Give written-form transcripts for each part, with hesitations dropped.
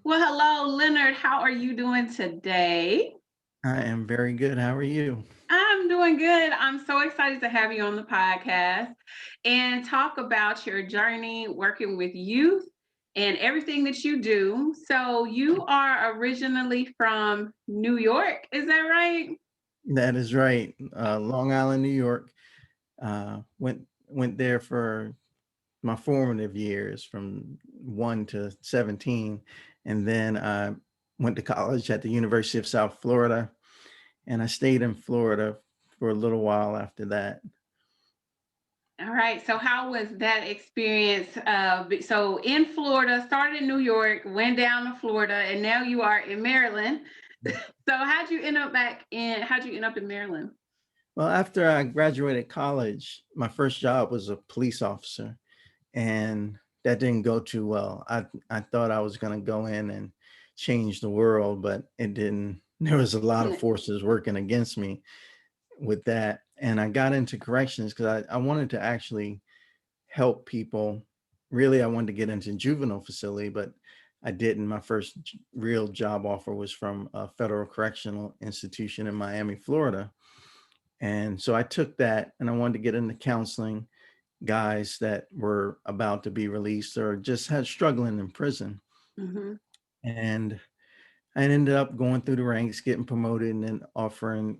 Well, hello, Leonard. How are you doing today? I am very good. How are you? I'm doing good. I'm so excited to have you on the podcast and talk about your journey working with youth and everything that you do. So, you are originally from New York, is that right? That is right. Long Island, New York. Went there for my formative years from 1 to 17, and then I went to college at the University of South Florida, and I stayed in Florida for a little while after that. All right. So, how was that experience? So, in Florida, started in New York, went down to Florida, and now you are in Maryland. So, how'd you end up in Maryland? Well, after I graduated college, my first job was a police officer, and that didn't go too well. I thought I was going to go in and change the world, but it didn't. There was a lot of forces working against me with that, and I got into corrections because I wanted to actually help people. Really, I wanted to get into juvenile facility, but I didn't. My first real job offer was from a federal correctional institution in Miami, Florida, and so I took that, and I wanted to get into counseling guys that were about to be released or just had struggling in prison. Mhm. And I ended up going through the ranks, getting promoted, and then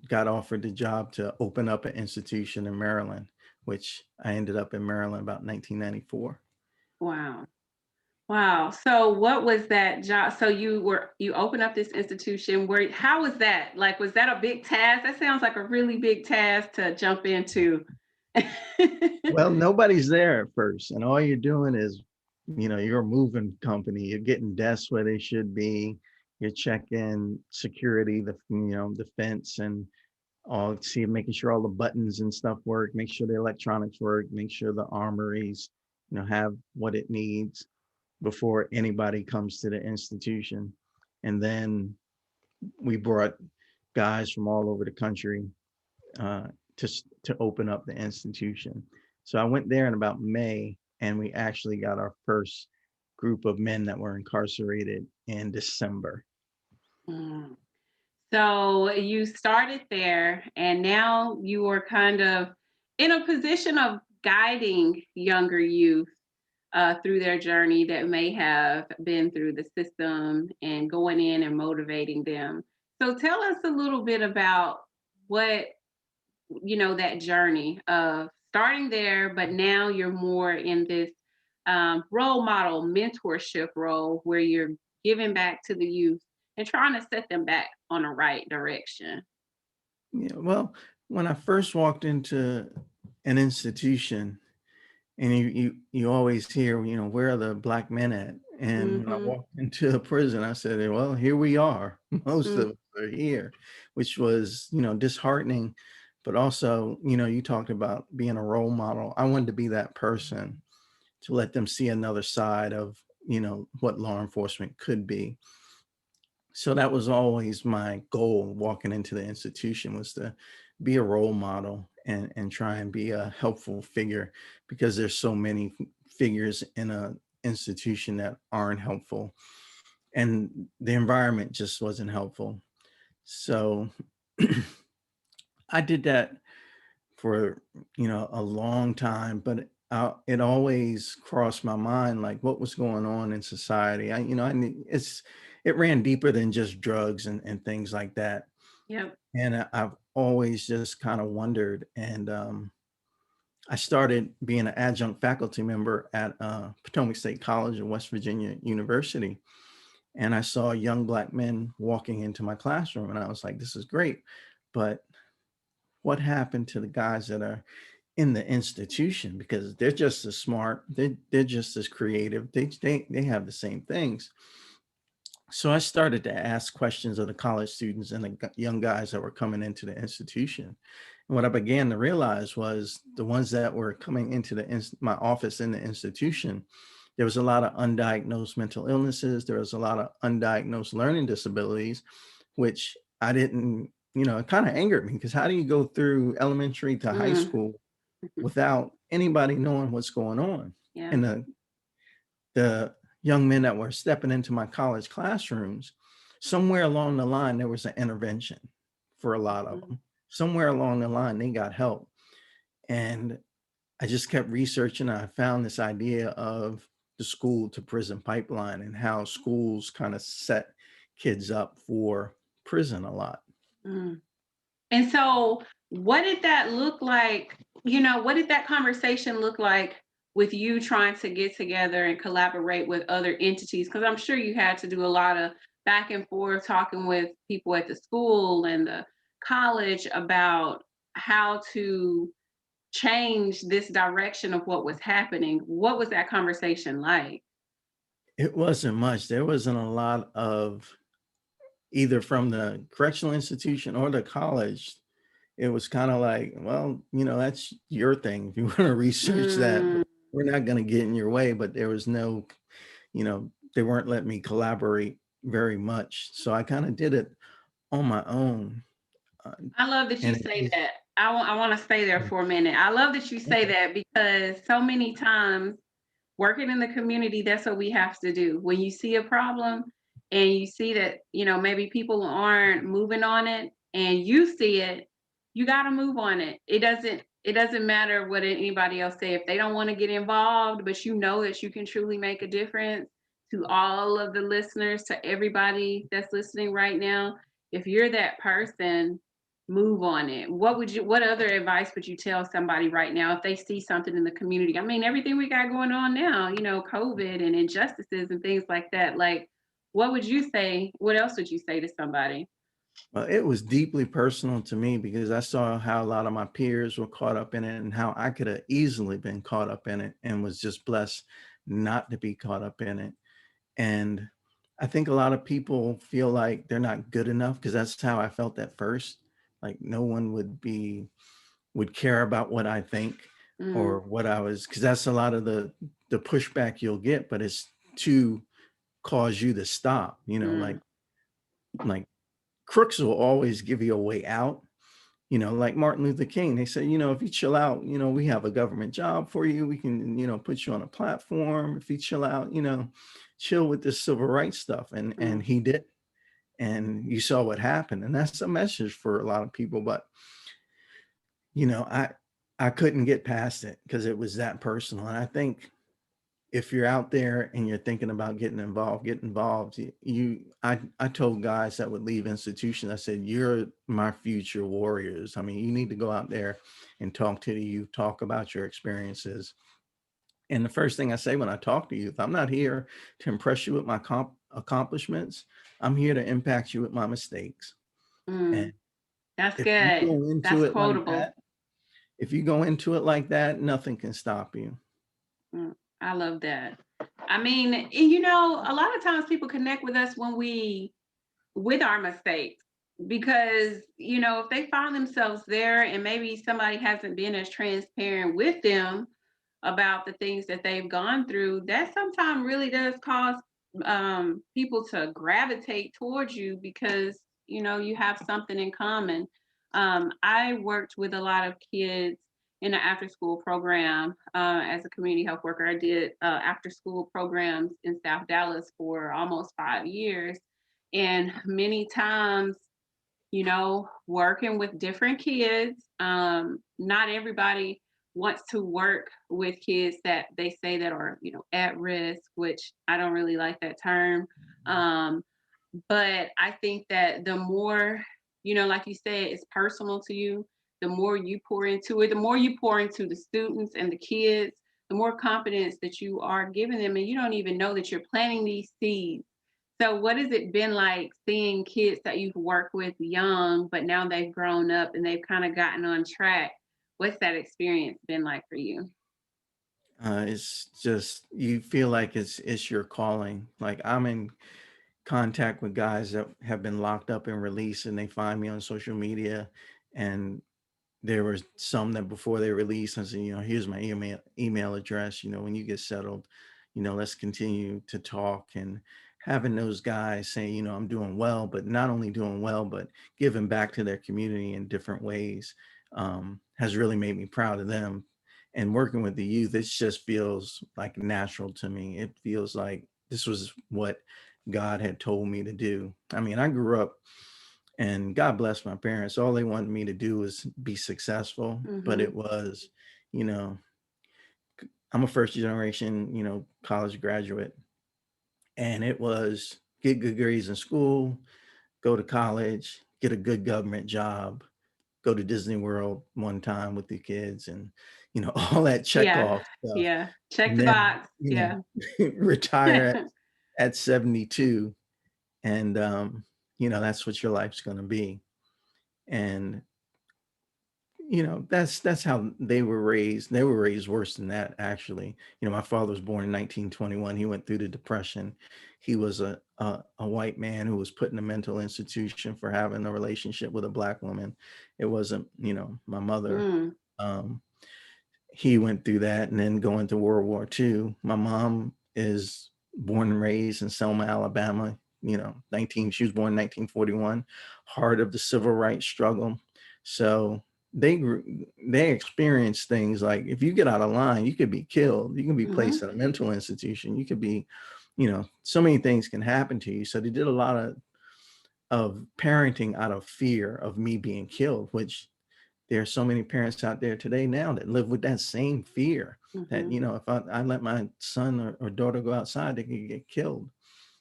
got offered the job to open up an institution in Maryland, which I ended up in Maryland about 1994. Wow. Wow. So what was that job? So you opened up this institution where how was that? Like was that a big task? That sounds like a really big task to jump into. Well, nobody's there at first, and all you're doing is, you're a moving company. You're getting desks where they should be. You're checking security, the fence, and all see making sure all the buttons and stuff work, make sure the electronics work, make sure the armories, have what it needs before anybody comes to the institution. And then we brought guys from all over the country uh, to open up the institution. So I went there in about May, and we actually got our first group of men that were incarcerated in December. Mm. So you started there and now you are kind of in a position of guiding younger youth through their journey that may have been through the system and going in and motivating them. So tell us a little bit about what, that journey of starting there, but now you're more in this role model mentorship role where you're giving back to the youth and trying to set them back on the right direction. Yeah, well, when I first walked into an institution, and you always hear, where are the black men at? And when I Mhm. walked into a prison, I said, well, here we are. Most Mm. of us are here, which was, disheartening. But also, you talked about being a role model. I wanted to be that person to let them see another side of, what law enforcement could be. So that was always my goal walking into the institution, was to be a role model and try and be a helpful figure, because there's so many figures in a institution that aren't helpful, and the environment just wasn't helpful. So I did that for, a long time, but it always crossed my mind, like, what was going on in society. It ran deeper than just drugs and things like that. Yep. And I've always just kind of wondered. And I started being an adjunct faculty member at Potomac State College and West Virginia University. And I saw young black men walking into my classroom, and I was like, this is great. But what happened to the guys that are in the institution? Because they're just as smart, they're just as creative, they have the same things. So I started to ask questions of the college students and the young guys that were coming into the institution. And what I began to realize was the ones that were coming into my office in the institution, there was a lot of undiagnosed mental illnesses. There was a lot of undiagnosed learning disabilities, which I didn't, it kind of angered me, because how do you go through elementary to high Mm. school without anybody knowing what's going on? Yeah. And the young men that were stepping into my college classrooms, somewhere along the line, there was an intervention for a lot of Mhm. them. Somewhere along the line, they got help. And I just kept researching. I found this idea of the school to prison pipeline and how schools kind of set kids up for prison a lot. Mm. And so, what did that look like? What did that conversation look like with you trying to get together and collaborate with other entities? Because I'm sure you had to do a lot of back and forth talking with people at the school and the college about how to change this direction of what was happening. What was that conversation like? It wasn't much. There wasn't a lot of either from the correctional institution or the college. It was kind of like, well, that's your thing. If you want to research that, Mm, we're not going to get in your way. But there was no, they weren't letting me collaborate very much. So I kind of did it on my own. Uh, I love that you and it say just, that. I want to stay there for a minute. I love that you say okay. that because so many times working in the community, that's what we have to do. When you see a problem and you see that, maybe people aren't moving on it and you see it, you got to move on it. It doesn't matter what anybody else say if they don't want to get involved, but you know that you can truly make a difference to all of the listeners, to everybody that's listening right now. If you're that person, move on it. What other advice would you tell somebody right now if they see something in the community? I mean, everything we got going on now, COVID and injustices and things like that. Like, what would you say? What else would you say to somebody? Well, it was deeply personal to me because I saw how a lot of my peers were caught up in it and how I could have easily been caught up in it and was just blessed not to be caught up in it. And I think a lot of people feel like they're not good enough because that's how I felt at first. Like no one would care about what I think Mm, or what I was, because that's a lot of the pushback you'll get, but it's to cause you to stop, mm, like crooks will always give you a way out. Like Martin Luther King, they said, if you chill out, we have a government job for you. We can, put you on a platform. If you chill out, chill with this civil rights stuff. And mm, he did. And you saw what happened. And that's a message for a lot of people. But, you know, I I couldn't get past it because it was that personal. And I think if you're out there and you're thinking about getting involved, get involved. I told guys that would leave institutions, I said, you're my future warriors. I mean, you need to go out there and talk to the youth, talk about your experiences. And the first thing I say when I talk to youth, I'm not here to impress you with my accomplishments. I'm here to impact you with my mistakes. And mm. That's if you good. go into That's it like quotable. that, if you go into it like that, nothing can stop you. Mm, I love that. I mean, a lot of times people connect with us with our mistakes because if they find themselves there and maybe somebody hasn't been as transparent with them about the things that they've gone through, that sometimes really does cause people to gravitate towards you because you have something in common. I worked with a lot of kids in an after school program as a community health worker. I did after school programs in South Dallas for almost 5 years, and many times, working with different kids, not everybody wants to work with kids that they say that are, at risk, which I don't really like that term. Um, but I think that the more, like you said, it's personal to you, the more you pour into it, the more you pour into the students and the kids, the more confidence that you are giving them. And you don't even know that you're planting these seeds. So, what has it been like seeing kids that you've worked with young, but now they've grown up and they've kind of gotten on track? What's that experience been like for you? It's just you feel like it's your calling. Like I'm in contact with guys that have been locked up and released, and they find me on social media, and there were some that before they released, I said, here's my email address. When you get settled, let's continue to talk. And having those guys saying, I'm doing well, but not only doing well, but giving back to their community in different ways has really made me proud of them. And working with the youth, it just feels like natural to me. It feels like this was what God had told me to do. I mean, I grew up, and God bless my parents. All they wanted me to do was be successful, but Mm-hmm. it was, you know, I'm a first generation, college graduate, and it was get good grades in school, go to college, get a good government job, go to Disney World one time with the kids, and all that check Yeah. off stuff. Yeah. Check And the then, box. Yeah. retire at 72, and that's what your life's going to be. And that's how they were raised. They were raised worse than that, actually. My father was born in 1921. He went through the Depression. He was a white man who was put in a mental institution for having a relationship with a black woman. It wasn't, my mother. Mm. um he went through that, and then going to World War II. My mom is born and raised in Selma, Alabama. She was born in 1941, heart of the civil rights struggle. So they experienced things like, if you get out of line, you could be killed. You can be Mm-hmm. placed in a mental institution. You could be, so many things can happen to you. So they did a lot of parenting out of fear of me being killed, which there are so many parents out there today now that live with that same fear that, Mm-hmm. if I let my son or daughter go outside, they could get killed.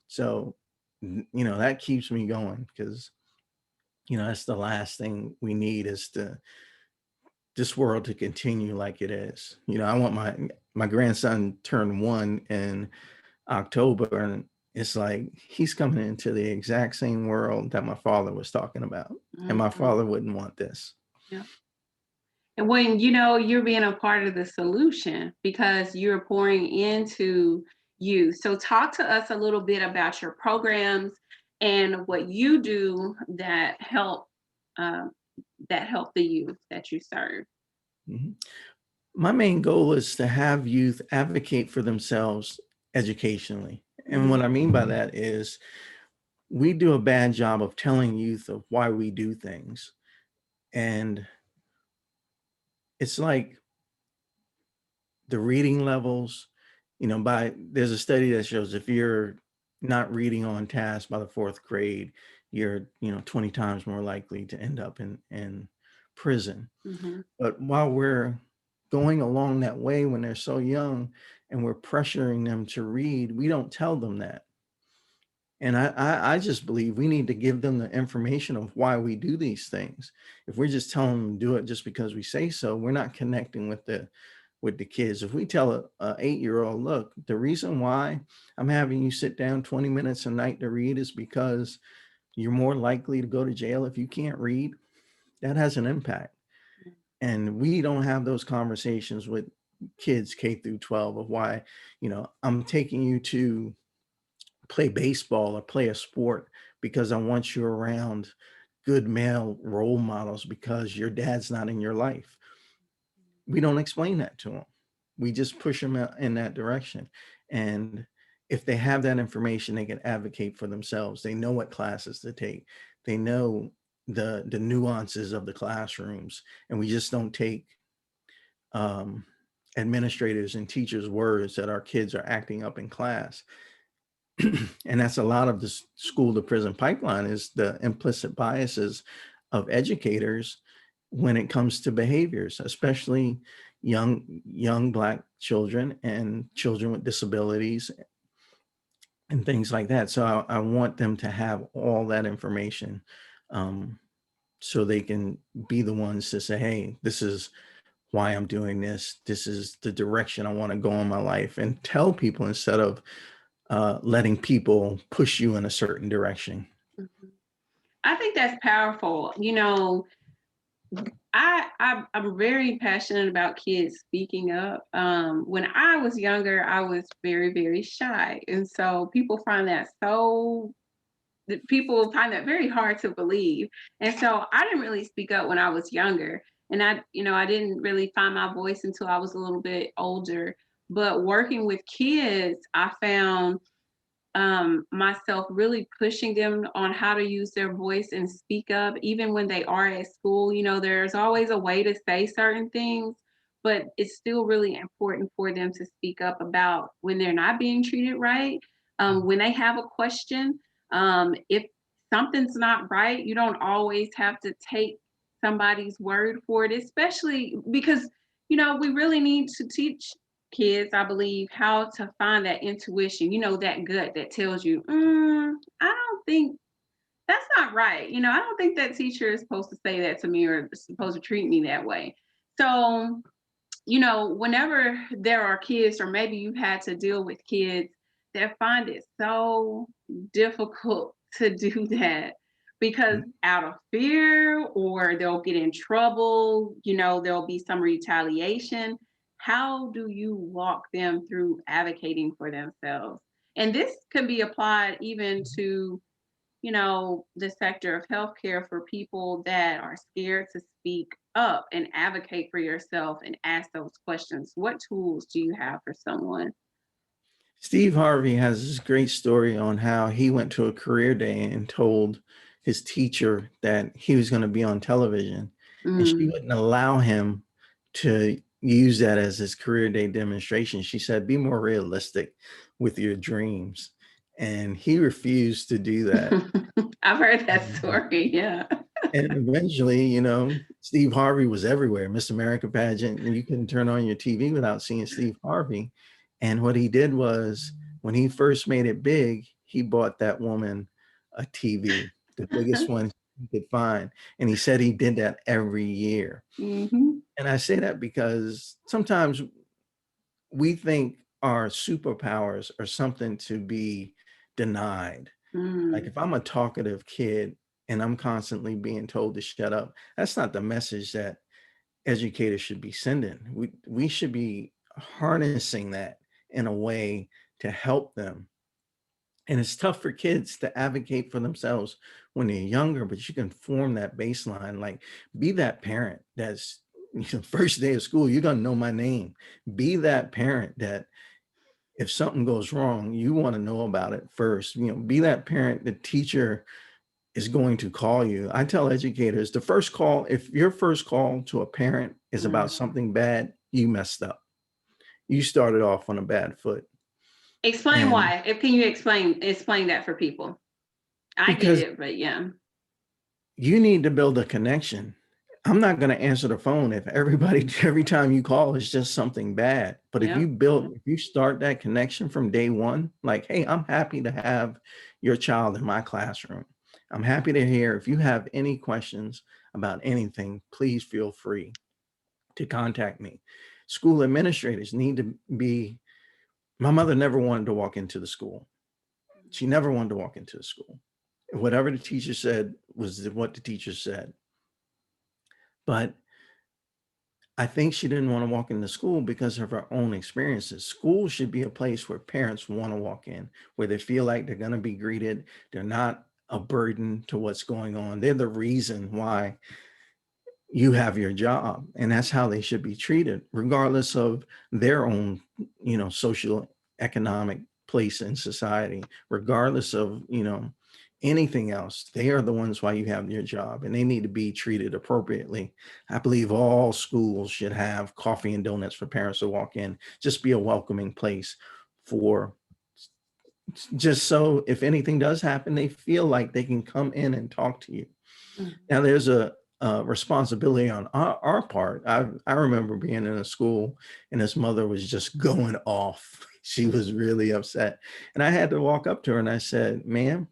So, that keeps me going, because, that's the last thing we need, is this world to continue like it is. I want my grandson turned 1 in October, and it's like he's coming into the exact same world that my father was talking about. And my Mm-hmm. father wouldn't want this. Yeah. And when you're being a part of the solution because you're pouring into you. So talk to us a little bit about your programs and what you do um, that help the youth that you serve. Mhm. My main goal is to have youth advocate for themselves educationally. And Mm-hmm. what I mean by that is, we do a bad job of telling youth of why we do things. And it's like the reading levels, there's a study that shows if you're not reading on task by the fourth grade, you're, 20 times more likely to end up in prison. Mm-hmm. But while we're going along that way when they're so young, and we're pressuring them to read, we don't tell them that. And I just believe we need to give them the information of why we do these things. If we're just telling them to do it just because we say so, we're not connecting with the kids. If we tell a 8-year-old, look, the reason why I'm having you sit down 20 minutes a night to read is because you're more likely to go to jail if you can't read, that has an impact. And we don't have those conversations with kids K through 12 of why, I'm taking you to play baseball or play a sport because I want you around good male role models because your dad's not in your life. We don't explain that to them. We just push them in that direction. And if they have that information, they can advocate for themselves. They know what classes to take. They know the nuances of the classrooms. And we just don't take um, administrators and teachers' words that our kids are acting up in class. And that's a lot of the school to prison pipeline, is the implicit biases of educators when it comes to behaviors, especially young Black children and children with disabilities and things like that. So I want them to have all that information, um, so they can be the ones to say, hey, this is why I'm doing this. This is the direction I want to go in my life, and tell people instead of letting people push you in a certain direction. Mhm. I think that's powerful. I'm very passionate about kids speaking up. When I was younger, I was very, very shy. And so people find that very hard to believe. And so I didn't really speak up when I was younger. And I didn't really find my voice until I was a little bit older. But working with kids, I found myself really pushing them on how to use their voice and speak up, even when they are at school. There's always a way to say certain things, but it's still really important for them to speak up about when they're not being treated right. When they have a question, if something's not right, you don't always have to take somebody's word for it, especially because, we really need to teach kids, I believe, how to find that intuition, that gut that tells you, I don't think that's not right. I don't think that teacher is supposed to say that to me or supposed to treat me that way. So, whenever there are kids, or maybe you've had to deal with kids that find it so difficult to do that because Mhm. out of fear or they'll get in trouble, there'll be some retaliation. How do you walk them through advocating for themselves? And this can be applied even to the sector of healthcare for people that are scared to speak up and advocate for yourself and ask those questions. What tools do you have for someone? Steve Harvey has this great story on how he went to a career day and told his teacher that he was going to be on television, and she Mm. wouldn't allow him to use that as his career day demonstration. She said, "Be more realistic with your dreams." And he refused to do that. I've heard that story. Yeah. And eventually, Steve Harvey was everywhere. Miss America pageant, and you couldn't turn on your TV without seeing Steve Harvey. And what he did was, when he first made it big, he bought that woman a TV, the biggest one he could find. And he said he did that every year. Hmm. And I say that because sometimes we think our superpowers are something to be denied. Like Mm. if I'm a talkative kid and I'm constantly being told to shut up, that's not the message that educators should be sending. We should be harnessing that in a way to help them. And it's tough for kids to advocate for themselves when they're younger, but you can form that baseline. Like, be that parent that's, first day of school, you're gonna know my name. Be that parent that if something goes wrong, you want to know about it first. Be that parent the teacher is going to call you. I tell educators, the first call, if your first call to a parent is Mm. about something bad, you messed up. You started off on a bad foot. Explain And why. If can you explain that for people? I get because it, but yeah. you need to build a connection. I'm not going to answer the phone if everybody, every time you call, is just something bad. But Yep. if you start that connection from day one, like, hey, I'm happy to have your child in my classroom. I'm happy to hear if you have any questions about anything, please feel free to contact me. School administrators need to be, my mother never wanted to walk into the school. She never wanted to walk into the school. Whatever the teacher said was what the teacher said. But I think she didn't want to walk into school because of her own experiences. School should be a place where parents want to walk in, where they feel like they're going to be greeted. They're not a burden to what's going on. They're the reason why you have your job, and that's how they should be treated, regardless of their own, social economic place in society, regardless of, anything else. They are the ones why you have your job, and they need to be treated appropriately. I believe all schools should have coffee and donuts for parents to walk in, just be a welcoming place for, just so if anything does happen, they feel like they can come in and talk to you. Mm. Now, there's a responsibility on our part. I remember being in a school and this mother was just going off. She was really upset. And I had to walk up to her and I said, "Ma'am,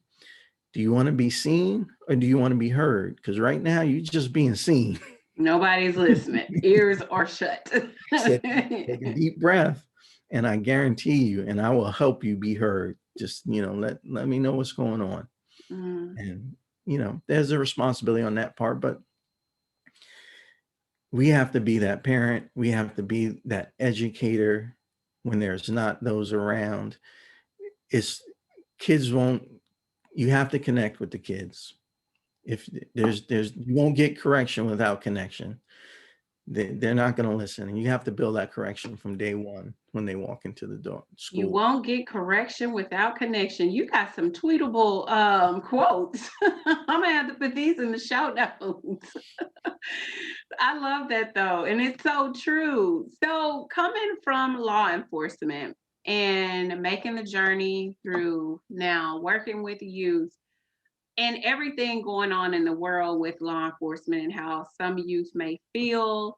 do you want to be seen or do you want to be heard? Because right now you're just being seen." Nobody's listening. Ears are shut. I said, "Take a deep breath and I guarantee you, and I will help you be heard. Just, let me know what's going on." Mm. And, there's a responsibility on that part, but we have to be that parent. We have to be that educator when there's not those around. It's kids won't, you have to connect with the kids. If you won't get correction without connection. They're not going to listen. And you have to build that correction from day one when they walk into the door, You school. won't get correction without connection. You got some tweetable quotes. I'm gonna have to put these in the shout notes. I love that though, and it's so true. So coming from law enforcement, and making the journey through now working with youth and everything going on in the world with law enforcement and how some youth may feel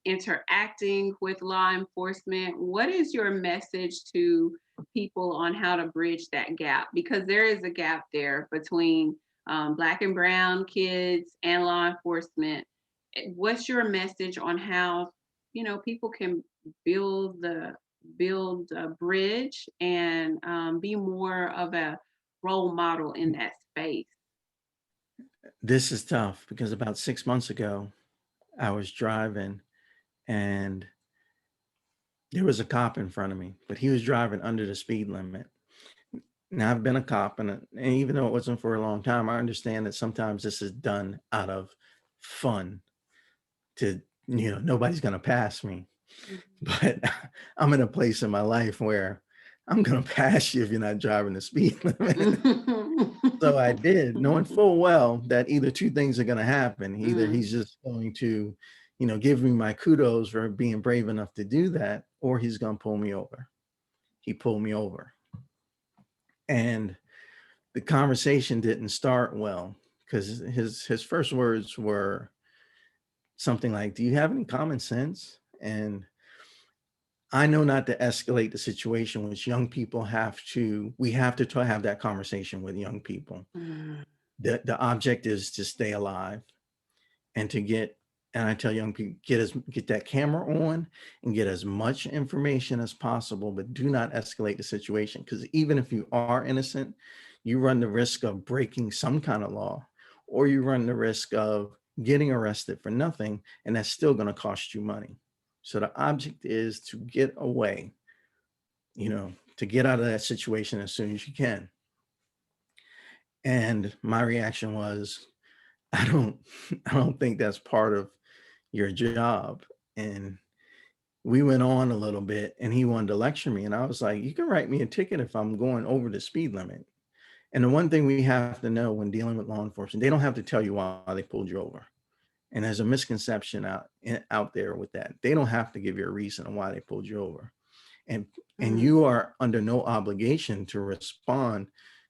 interacting with law enforcement. What is your message to people on how to bridge that gap? Because there is a gap there between Black and Brown kids and law enforcement. What's your message on how people can build the build a bridge and be more of a role model in that space? This is tough because about 6 months ago, I was driving and there was a cop in front of me, but he was driving under the speed limit. Now, I've been a cop, and even though it wasn't for a long time, I understand that sometimes this is done out of fun to, nobody's going to pass me. But I'm in a place in my life where I'm going to pass you if you're not driving the speed limit. So I did, knowing full well that either two things are going to happen. Either he's just going to, give me my kudos for being brave enough to do that, or he's going to pull me over. He pulled me over. And the conversation didn't start well because his first words were something like, "Do you have any common sense?" And I know not to escalate the situation, which young people we have to have that conversation with young people. Mm, The object is to stay alive and and I tell young people, get that camera on and get as much information as possible, but do not escalate the situation. Because even if you are innocent, you run the risk of breaking some kind of law, or you run the risk of getting arrested for nothing, and that's still going to cost you money. So the object is to get away, to get out of that situation as soon as you can. And my reaction was, I don't, I don't think that's part of your job. And we went on a little bit and he wanted to lecture me. And I was like, you can write me a ticket if I'm going over the speed limit. And the one thing we have to know when dealing with law enforcement, they don't have to tell you why they pulled you over. And there's a misconception out there with that. They don't have to give you a reason why they pulled you over. And mm, you are under no obligation to respond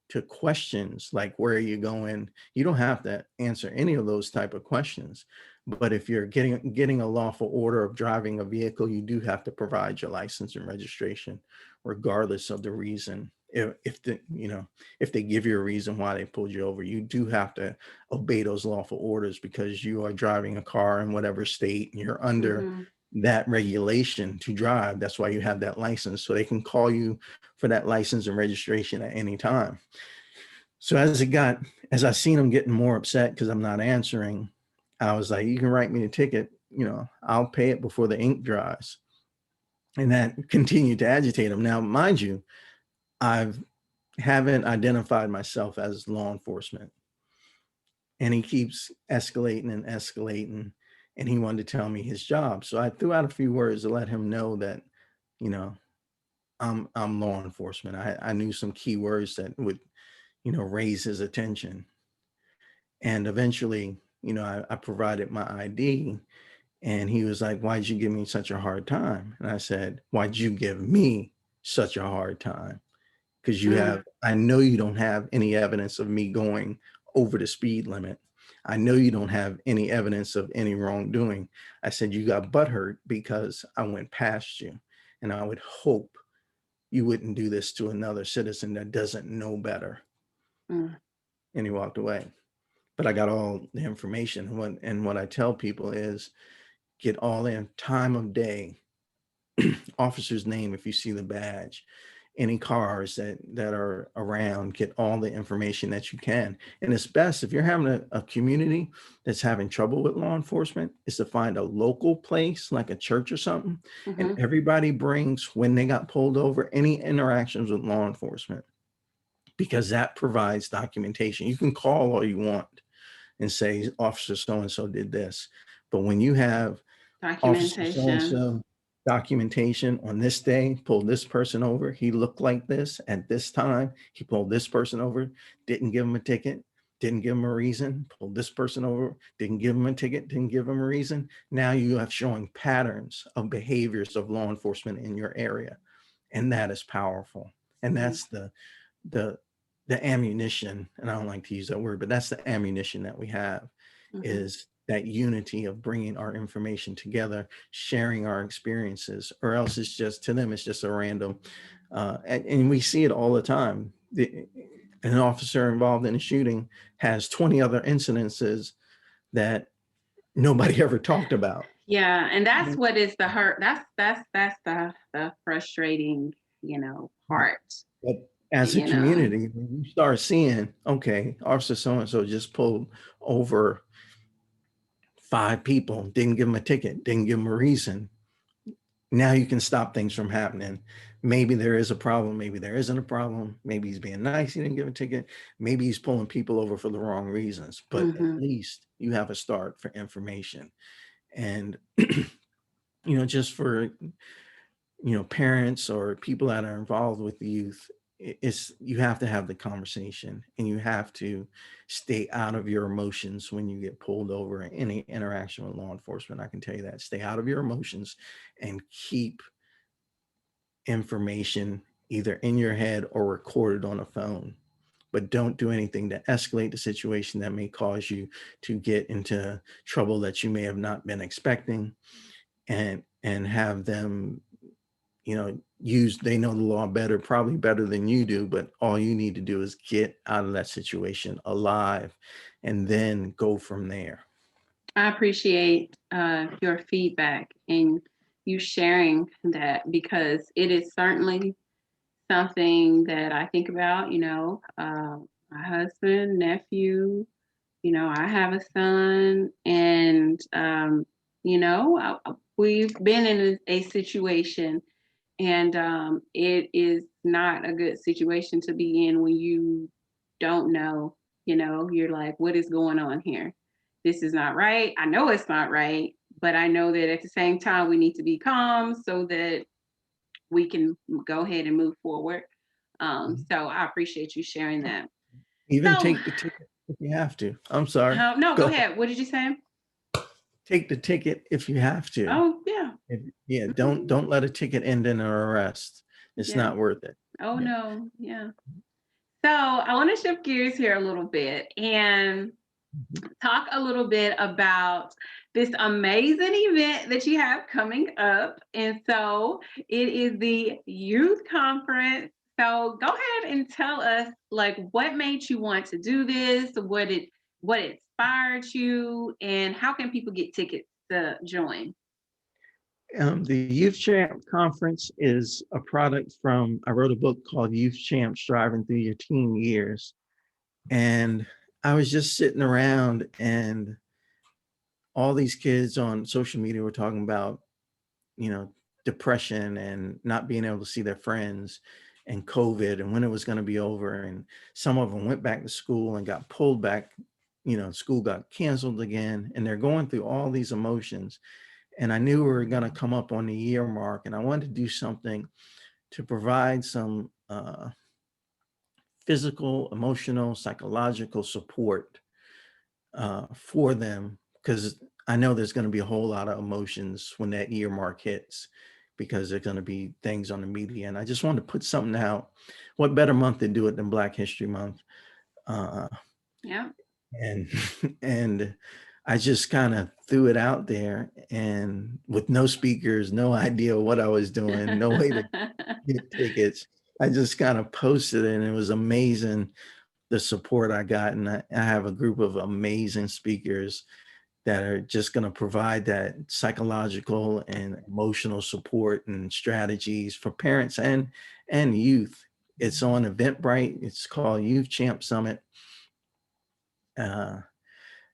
to questions like, where are you going? You don't have to answer any of those type of questions. But if you're getting a lawful order of driving a vehicle, you do have to provide your license and registration, regardless of the reason. If they give you a reason why they pulled you over, you do have to obey those lawful orders because you are driving a car in whatever state and you're under mhm, that regulation to drive. That's why you have that license. So they can call you for that license and registration at any time. So as I seen him getting more upset because I'm not answering, I was like, you can write me a ticket, I'll pay it before the ink dries. And that continued to agitate him. Now, mind you, I haven't identified myself as law enforcement. And he keeps escalating and escalating. And he wanted to tell me his job. So I threw out a few words to let him know that, you know, I'm law enforcement. I knew some key words that would, raise his attention. And eventually, I provided my ID and he was like, "Why'd you give me such a hard time?" And I said, "Why'd you give me such a hard time? Because mm, I know you don't have any evidence of me going over the speed limit. I know you don't have any evidence of any wrongdoing." I said, "You got butthurt because I went past you. And I would hope you wouldn't do this to another citizen that doesn't know better." mm, And he walked away. But I got all the information. What I tell people is get all the time of day, officer's name if you see the badge, any cars that are around, get all the information that you can. And it's best if you're having a community that's having trouble with law enforcement, is to find a local place like a church or something. And mhm, everybody brings, when they got pulled over, any interactions with law enforcement, because that provides documentation. You can call all you want and say, "Officer so-and-so did this." But when you have "Officer documentation. so-and-so documentation on this day, pulled this person over. He looked like this at this time. He pulled this person over, didn't give him a ticket, didn't give him a reason, pulled this person over, didn't give him a ticket, didn't give him a reason." Now you have showing patterns of behaviors of law enforcement in your area. And that is powerful. And Mm-hmm. that's the the ammunition, and I don't like to use that word, but that's the ammunition that we have, Mm-hmm. is that unity of bringing our information together, sharing our experiences, or else it's just, to them, it's just a random, and we see it all the time. An officer involved in a shooting has 20 other incidences that nobody ever talked about. Yeah, and that's what is the hurt. That's the frustrating, part. But as a You know. community, when you start seeing, okay, Officer so-and-so just pulled over 5 people, didn't give them a ticket, didn't give them a reason. Now you can stop things from happening. Maybe there is a problem, maybe there isn't a problem. Maybe he's being nice, he didn't give a ticket. Maybe he's pulling people over for the wrong reasons, but at Mm-hmm. least you have a start for information. And just for parents or people that are involved with the youth, it's, you have to have the conversation, and you have to stay out of your emotions when you get pulled over in any interaction with law enforcement. I can tell you that. Stay out of your emotions and keep information either in your head or recorded on a phone. But don't do anything to escalate the situation that may cause you to get into trouble that you may have not been expecting, and have them, they know the law better, probably better than you do, but all you need to do is get out of that situation alive and then go from there. I appreciate your feedback and you sharing that, because it is certainly something that I think about. My husband, nephew. I have a son, and we've been in a situation, and it is not a good situation to be in when you don't know. You're like, what is going on here? This is not right. I know it's not right, but I know that at the same time we need to be calm so that we can go ahead and move forward. Mhm. So I appreciate you sharing that. Even So take the ticket if you have to. I'm sorry. no, go Go ahead. ahead. What did you say? Take the ticket if you have to. Oh yeah. Yeah, don't Mhm. don't let a ticket end in an arrest. It's Yeah. not worth it. Oh Yeah. no. Yeah. So I want to shift gears here a little bit and Mhm. talk a little bit about this amazing event that you have coming up. And so it is the youth conference. So go ahead and tell us, like, what made you want to do this, what inspired you, and how can people get tickets to join? The Youth Champ Conference is a product from, I wrote a book called Youth Champ Striving Through Your Teen Years. And I was just sitting around, and all these kids on social media were talking about, you know, depression and not being able to see their friends and COVID and when it was going to be over. And some of them went back to school and got pulled back, school got canceled again. And they're going through all these emotions. And I knew we were going to come up on the year mark, and I wanted to do something to provide some physical, emotional, psychological support for them, because I know there's going to be a whole lot of emotions when that year mark hits, because there's going to be things on the media. And I just wanted to put something out. What better month to do it than Black History Month? Uh, Yeah. and and I just kind of threw it out there, and with no speakers, no idea what I was doing, no way to get tickets. I just kind of posted it, and it was amazing the support I got. And I have a group of amazing speakers that are just going to provide that psychological and emotional support and strategies for parents and youth. It's on Eventbrite. It's called Youth Champ Summit. Uh,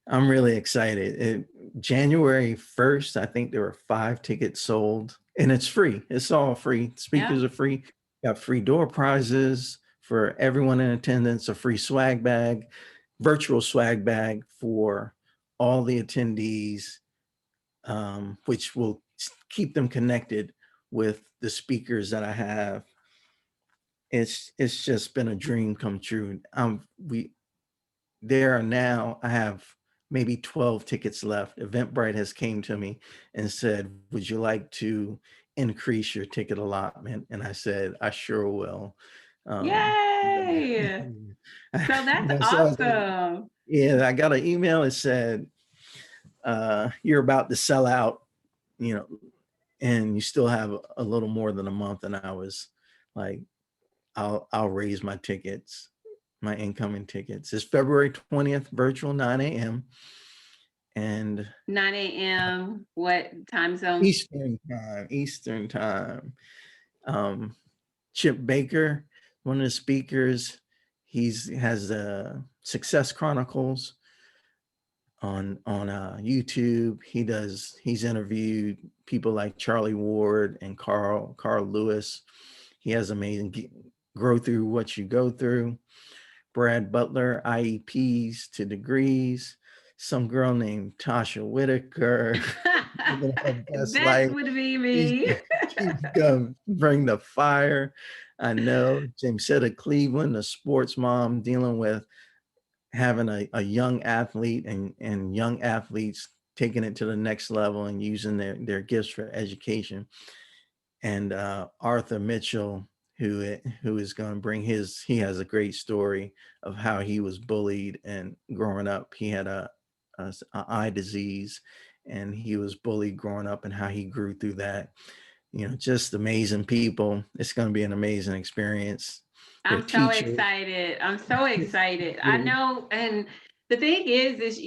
I'm really excited. January 1st, I think there were 5 tickets sold, and it's free. It's all free. Yeah. Speakers are free. Got free door prizes for everyone in attendance, a free swag bag, virtual swag bag for all the attendees, which will keep them connected with the speakers that I have. It's just been a dream come true. There are now, I have maybe 12 tickets left. Eventbrite has came to me and said, would you like to increase your ticket allotment. And I said, I sure will. Um, Yay! So that's so I was like, awesome. yeah, I got an email that said, you're about to sell out, you know, and you still have a little more than a month. And I was like, I'll raise my tickets, my incoming tickets. It's February 20th, virtual 9 a.m. and 9 a.m. What time zone? Eastern time. Chip Baker, one of the speakers, has Success Chronicles on YouTube. He's interviewed people like Charlie Ward and Carl Lewis. He has amazing grow through what you go through. Brad Butler, IEPs to degrees. Some girl named Tasha Whitaker, living her best That life. would be She's, me. she's gonna bring the fire. I know. Jamesetta Cleveland, a sports mom dealing with having a young athlete and young athletes taking it to the next level and using their gifts for education. And Arthur Mitchell, who is going to bring he has a great story of how he was bullied and growing up. He had a eye disease and he was bullied growing up and how he grew through that. You know, just amazing people. It's going to be an amazing experience. Their I'm so teachers. excited. I'm so excited. I know. And the thing is,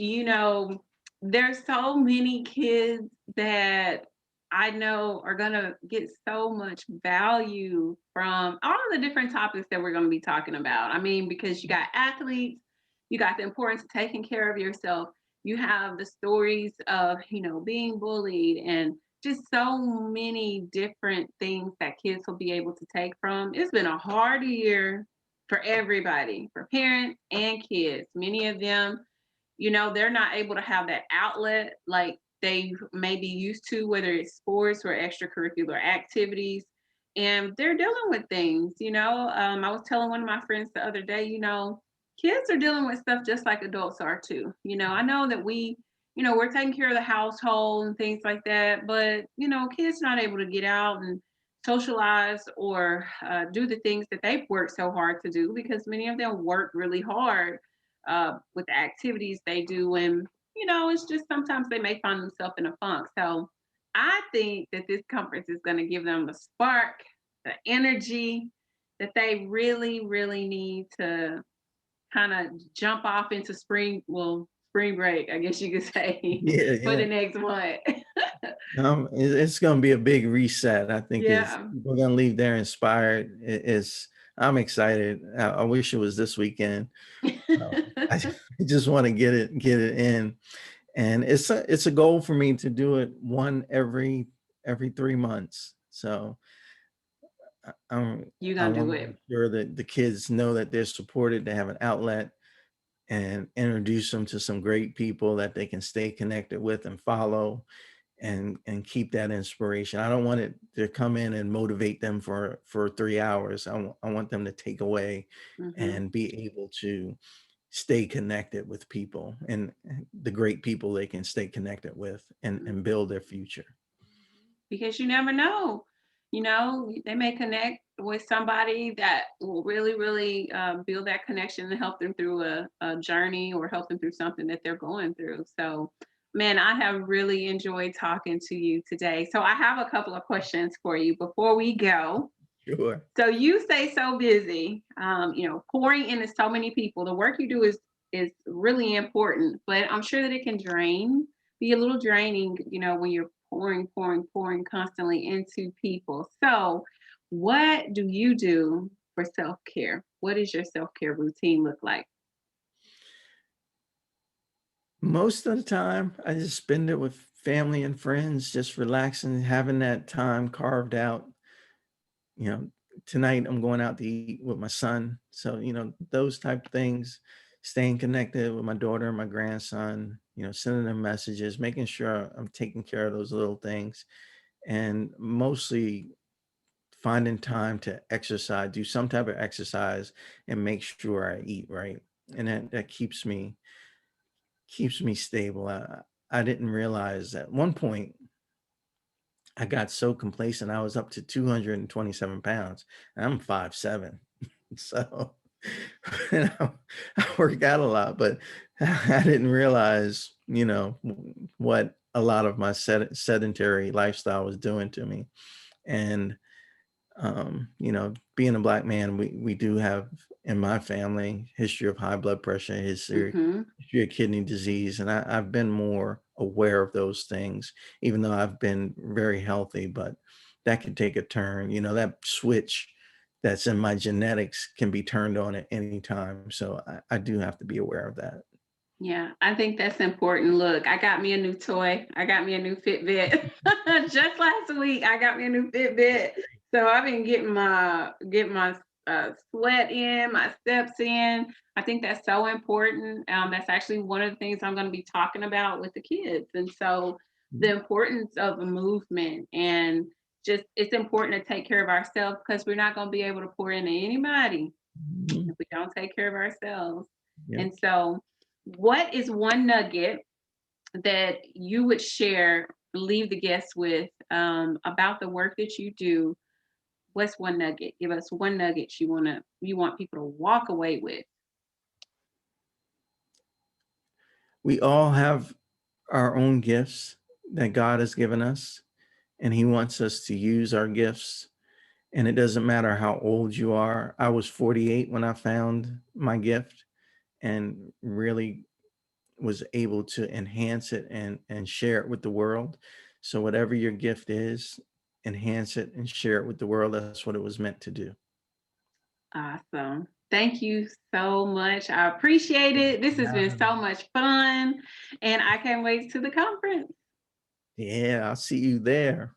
there's so many kids that I know are going to get so much value from all of the different topics that we're going to be talking about. I mean, because you got athletes, you got the importance of taking care of yourself, you have the stories of, being bullied and just so many different things that kids will be able to take from. It's been a hard year for everybody, for parents and kids. Many of them, they're not able to have that outlet like they may be used to, whether it's sports or extracurricular activities. And they're dealing with things, I was telling one of my friends the other day, kids are dealing with stuff just like adults are too. I know that we're taking care of the household and things like that, but kids not able to get out and socialize or do the things that they've worked so hard to do, because many of them work really hard with the activities they do. And it's just sometimes they may find themselves in a funk. So I think that this conference is going to give them the spark, the energy that they really, really need to kind of jump off into spring break, I guess you could say, Yeah, for the yeah. next month. It's going to be a big reset. I think is Yeah. we're going to leave there inspired. I'm excited. I wish it was this weekend. I just want to get it in, and it's a goal for me to do it one every 3 months. So You're I gonna do want to it. make sure that the kids know that they're supported, they have an outlet, and introduce them to some great people that they can stay connected with and follow and keep that inspiration. I don't want it to come in and motivate them for 3 hours. I want them to take away Hmm. and be able to stay connected with people and the great people they can stay connected with and build their future. Because you never know. They may connect with somebody that will really, really build that connection and help them through a journey or help them through something that they're going through. So, man, I have really enjoyed talking to you today. So, I have a couple of questions for you before we go. Sure. So, you stay so busy, pouring into so many people. The work you do is really important, but I'm sure that it can be a little draining, when you're pouring constantly into people. So, what do you do for self care? What does your self care routine look like? Most of the time, I just spend it with family and friends, just relaxing, having that time carved out. You know, tonight I'm going out to eat with my son. So, those type of things, staying connected with my daughter and my grandson, sending them messages, making sure I'm taking care of those little things, and mostly finding time to exercise, do some type of exercise, and make sure I eat right. And that keeps me stable. I didn't realize at one point I got so complacent. I was up to 227 pounds. And I'm 5'7". So you know, I work out a lot, but I didn't realize, what a lot of my sedentary lifestyle was doing to me. And being a black man, we do have in my family history of high blood pressure, Hmm. history of kidney disease, and I've been more aware of those things, even though I've been very healthy. But that can take a turn. That switch that's in my genetics can be turned on at any time. So I do have to be aware of that. Yeah, I think that's important. Look, I got me a new toy. I got me a new Fitbit. Just last week, I got me a new Fitbit. So I've been getting my sweat in, my steps in. I think that's so important. That's actually one of the things I'm going to be talking about with the kids. And so the importance of the movement, and just it's important to take care of ourselves, because we're not going to be able to pour into anybody Mhm. if we don't take care of ourselves. Yep. And so, what is one nugget that you would share, leave the guests with, about the work that you do? What's one nugget? Give us one nugget you want people to walk away with. We all have our own gifts that God has given us, and He wants us to use our gifts. And it doesn't matter how old you are. I was 48 when I found my gift and really was able to enhance it and share it with the world. So whatever your gift is, enhance it and share it with the world. That's what it was meant to do. Awesome. Thank you so much. I appreciate it. This has been so much fun, and I can't wait to the conference. Yeah, I'll see you there.